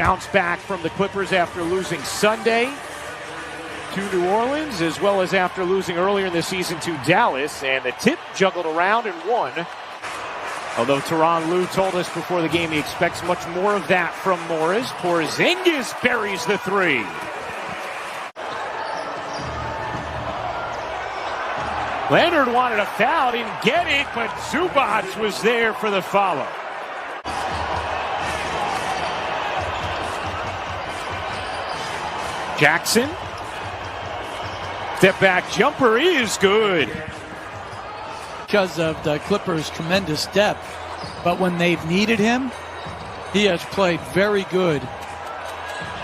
Bounce back from the Clippers after losing Sunday to New Orleans, as well as after losing earlier in the season to Dallas. And the tip juggled around and won. Although Tyronn Lue told us before the game he expects much more of that from Morris. Porzingis buries the three. Leonard wanted a foul, didn't get it, but Zubac was there for the follow. Jackson. Step back jumper is good. Because of the Clippers' tremendous depth. But when they've needed him, he has played very good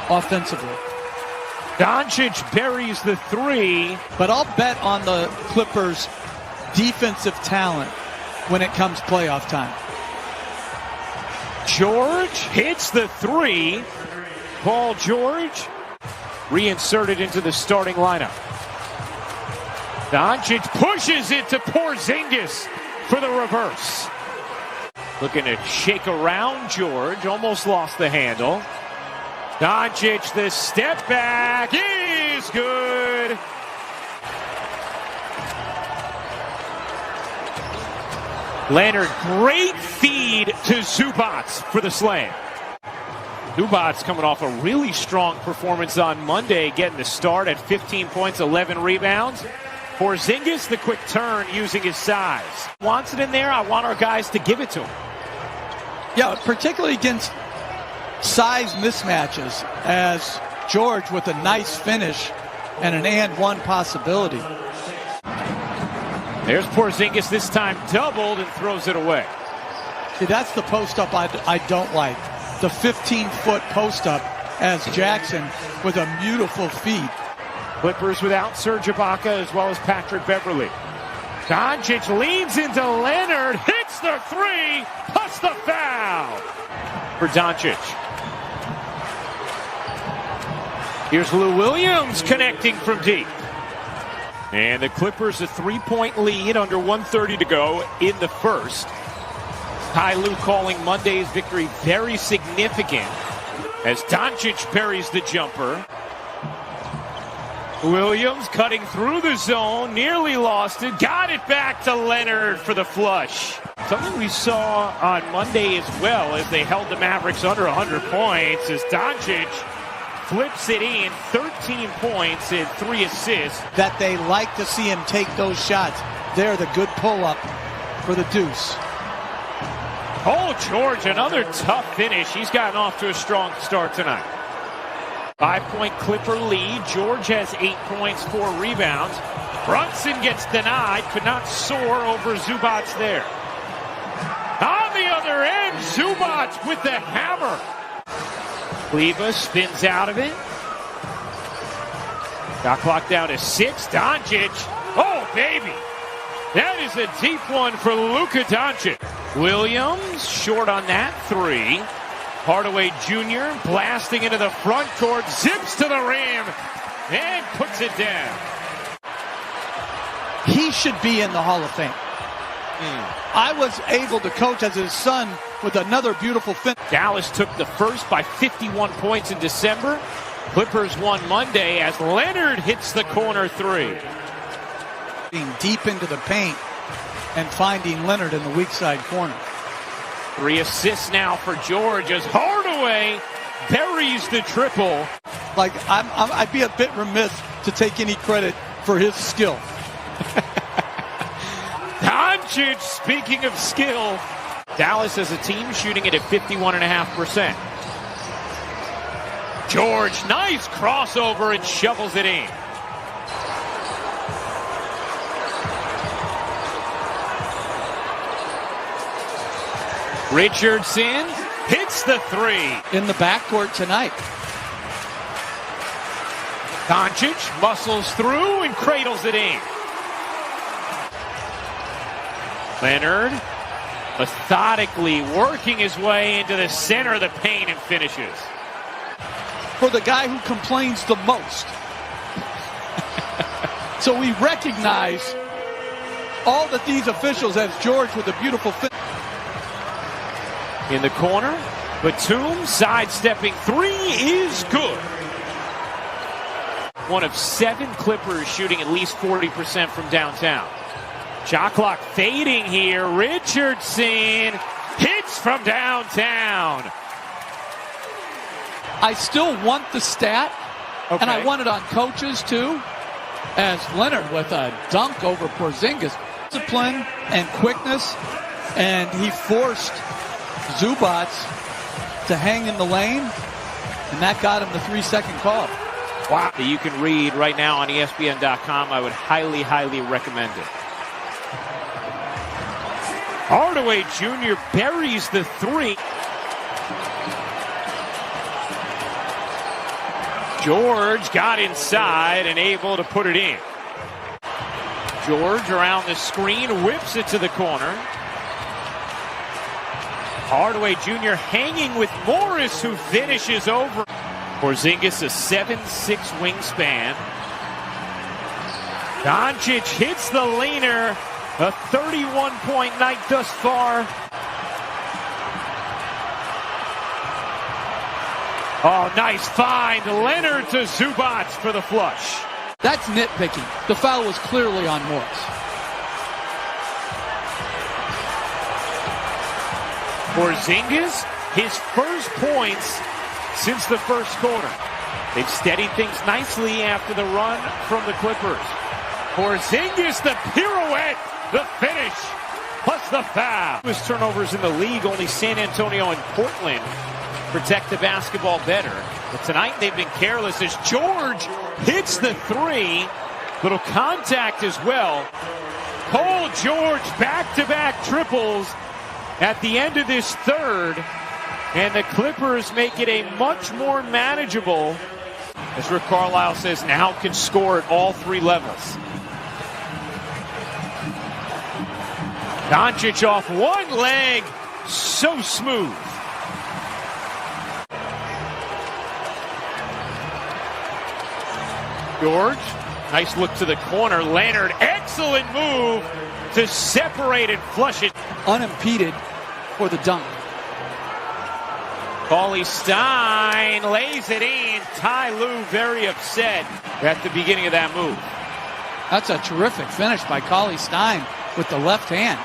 offensively. Doncic buries the three. But I'll bet on the Clippers' defensive talent when it comes playoff time. George hits the three. Paul George reinserted into the starting lineup. Doncic pushes it to Porzingis for the reverse. Looking to shake around George. Almost lost the handle. Doncic, the step back is good. Leonard, great feed to Zubac for the slam. Zubac coming off a really strong performance on Monday, getting the start at 15 points, 11 rebounds. Porzingis, the quick turn, using his size. Wants it in there. I want our guys to give it to him. Yeah, particularly against size mismatches, as George with a nice finish and an and-one possibility. There's Porzingis, this time doubled, and throws it away. See, that's the post-up I don't like. The 15-foot post-up as Jackson with a beautiful feed. Clippers without Serge Ibaka as well as Patrick Beverley. Doncic leans into Leonard, hits the three, plus the foul for Doncic. Here's Lou Williams connecting from deep. And the Clippers a 3-point lead, under 1:30 to go in the first. Ty Lue calling Monday's victory very significant as Doncic buries the jumper. Williams cutting through the zone, nearly lost it, got it back to Leonard for the flush. Something we saw on Monday as well as they held the Mavericks under 100 points as Doncic flips it in, 13 points and 3 assists. That they like to see him take those shots. They're the good pull-up for the deuce. Oh, George, another tough finish. He's gotten off to a strong start tonight. 5-point Clipper lead. George has 8 points, 4 rebounds. Brunson gets denied, could not soar over Zubac there. On the other end, Zubac with the hammer. Kleba spins out of it. Got clock down to 6. Doncic. Oh, baby. That is a deep one for Luka Doncic. Williams short on that 3. Hardaway Jr. blasting into the front court, zips to the rim, and puts it down. He should be in the Hall of Fame. I was able to coach as his son with another beautiful finish. Dallas took the first by 51 points in December. Clippers won Monday as Leonard hits the corner 3. Being deep into the paint and finding Leonard in the weak side corner. 3 assists now for George as Hardaway buries the triple. Like, I'd be a bit remiss to take any credit for his skill. Doncic, speaking of skill. Dallas as a team shooting it at 51.5%. George, nice crossover and shovels it in. Richardson hits the 3. In the backcourt tonight. Doncic muscles through and cradles it in. Leonard methodically working his way into the center of the paint and finishes. For the guy who complains the most. So we recognize all that these officials, as George with a beautiful finish. In the corner, Batum sidestepping three is good. One of 7 Clippers shooting at least 40% from downtown. Shot clock fading here. Richardson hits from downtown. I still want the stat, and I want it on coaches too, as Leonard with a dunk over Porzingis. Discipline and quickness, and he forced Zubac to hang in the lane, and that got him the 3-second call. Wow. You can read right now on ESPN.com. I would highly, highly recommend it. Hardaway Jr. buries the 3. George got inside and able to put it in. George around the screen, whips it to the corner. Hardaway Jr. hanging with Morris, who finishes over. Porzingis, a 7'6" wingspan. Doncic hits the laner. A 31-point night thus far. Oh, nice find. Leonard to Zubac for the flush. That's nitpicking. The foul was clearly on Morris. Porzingis, his first points since the first quarter. They've steadied things nicely after the run from the Clippers. Porzingis, the pirouette, the finish, plus the foul. His turnovers in the league, only San Antonio and Portland protect the basketball better. But tonight they've been careless as George hits the 3. Little contact as well. Paul George back-to-back triples at the end of this third. And the Clippers make it a much more manageable, as Rick Carlisle says, now can score at all 3 levels. Doncic off one leg, so smooth. George, nice look to the corner. Leonard, excellent move to separate and flush it. Unimpeded for the dunk. Cauley-Stein lays it in. Ty Lue very upset at the beginning of that move. That's a terrific finish by Cauley-Stein with the left hand.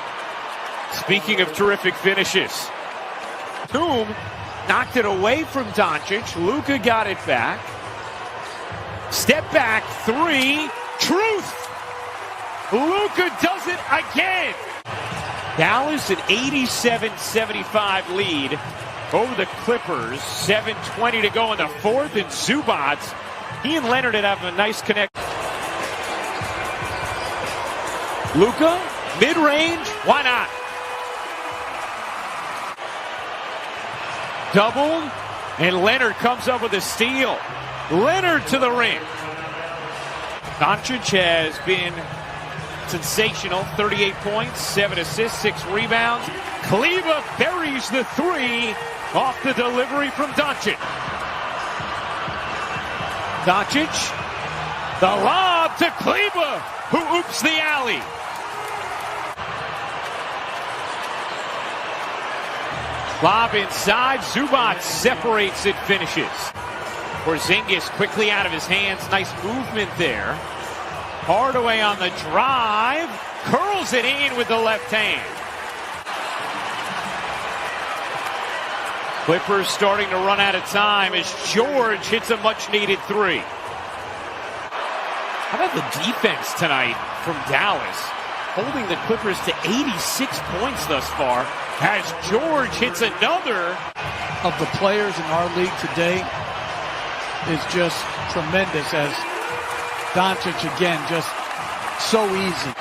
Speaking of terrific finishes, Batum knocked it away from Doncic. Luka got it back. Step back 3. Truth. Luka does it again. Dallas an 87-75 lead over the Clippers. 7:20 to go in the fourth, and Zubac, he and Leonard had have a nice connect. Luka, mid-range, why not? Doubled, and Leonard comes up with a steal. Leonard to the ring. Doncic has been sensational. 38 points, 7 assists, 6 rebounds. Kleber buries the 3 off the delivery from Doncic. Doncic, the lob to Kleber, who oops the alley. Lob inside, Zubac separates it, finishes. Porzingis quickly out of his hands, nice movement there. Hardaway on the drive, curls it in with the left hand. Clippers starting to run out of time as George hits a much-needed 3. How about the defense tonight from Dallas? Holding the Clippers to 86 points thus far as George hits another. Of the players in our league today is just tremendous, as Doncic again, just so easy.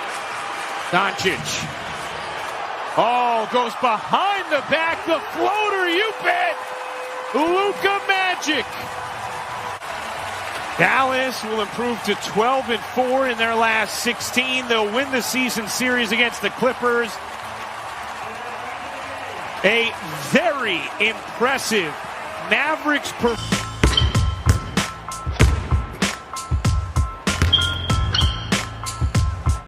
Doncic. Oh, goes behind the back, the floater, you bet! Luka Magic. Dallas will improve to 12-4 in their last 16. They'll win the season series against the Clippers. A very impressive Mavericks performance.